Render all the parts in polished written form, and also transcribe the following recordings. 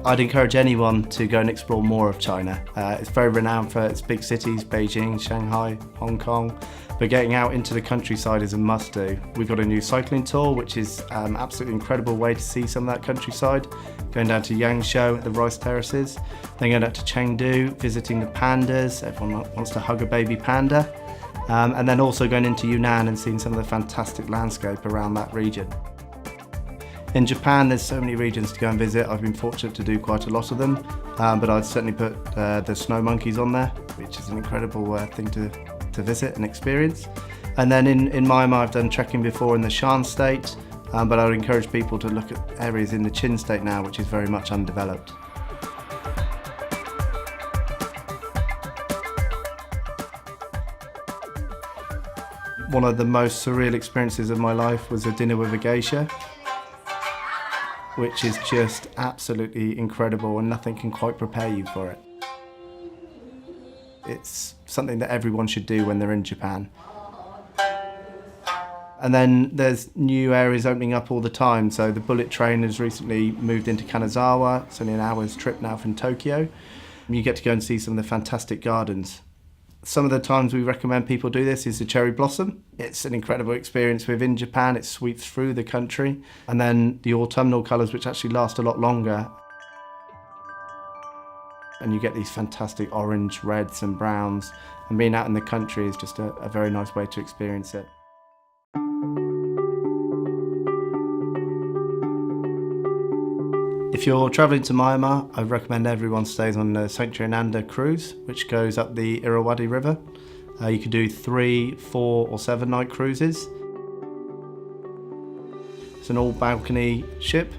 I'd encourage anyone to go and explore more of China. It's very renowned for its big cities, Beijing, Shanghai, Hong Kong, but getting out into the countryside is a must-do. We've got a new cycling tour, which is an absolutely incredible way to see some of that countryside. Going down to Yangzhou at the rice terraces, then going up to Chengdu, visiting the pandas. Everyone wants to hug a baby panda. And then also going into Yunnan and seeing some of the fantastic landscape around that region. In Japan, there's so many regions to go and visit. I've been fortunate to do quite a lot of them, but I'd certainly put the snow monkeys on there, which is an incredible thing to visit and experience. And then in Myanmar, I've done trekking before in the Shan state, but I would encourage people to look at areas in the Chin state now, which is very much undeveloped. One of the most surreal experiences of my life was a dinner with a geisha, which is just absolutely incredible and nothing can quite prepare you for it. It's something that everyone should do when they're in Japan. And then there's new areas opening up all the time. So the bullet train has recently moved into Kanazawa. It's only an hour's trip now from Tokyo. You get to go and see some of the fantastic gardens. Some of the times we recommend people do this is the cherry blossom. It's an incredible experience within Japan. It sweeps through the country. And then the autumnal colours, which actually last a lot longer. And you get these fantastic orange, reds and browns. And being out in the country is just a very nice way to experience it. If you're travelling to Myanmar, I recommend everyone stays on the Sanctuary Ananda cruise, which goes up the Irrawaddy River. You can do 3, 4 or 7 night cruises. It's an all-balcony ship,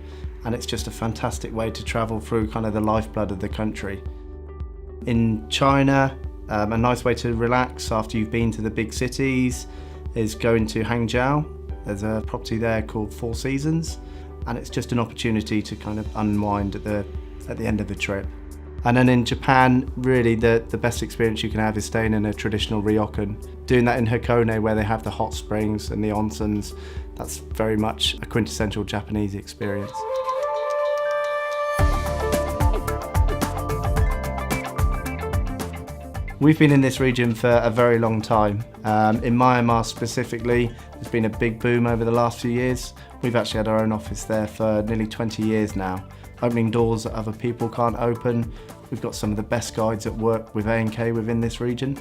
and it's just a fantastic way to travel through kind of the lifeblood of the country. In China, a nice way to relax after you've been to the big cities is going to Hangzhou. There's a property there called Four Seasons, and it's just an opportunity to kind of unwind at the end of the trip. And then in Japan, really the best experience you can have is staying in a traditional ryokan. Doing that in Hakone, where they have the hot springs and the onsens, that's very much a quintessential Japanese experience. We've been in this region for a very long time. In Myanmar specifically, there's been a big boom over the last few years. We've actually had our own office there for nearly 20 years now, opening doors that other people can't open. We've got some of the best guides that work with A&K within this region.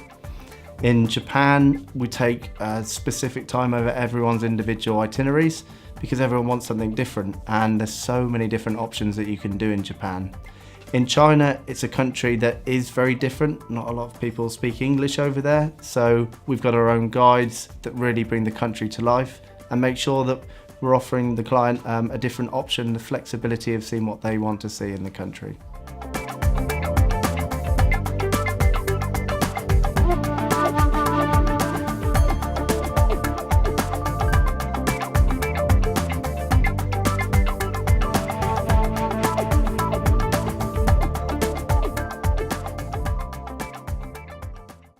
In Japan, we take a specific time over everyone's individual itineraries because everyone wants something different, and there's so many different options that you can do in Japan. In China, it's a country that is very different. Not a lot of people speak English over there, so we've got our own guides that really bring the country to life and make sure that we're offering the client a different option, the flexibility of seeing what they want to see in the country.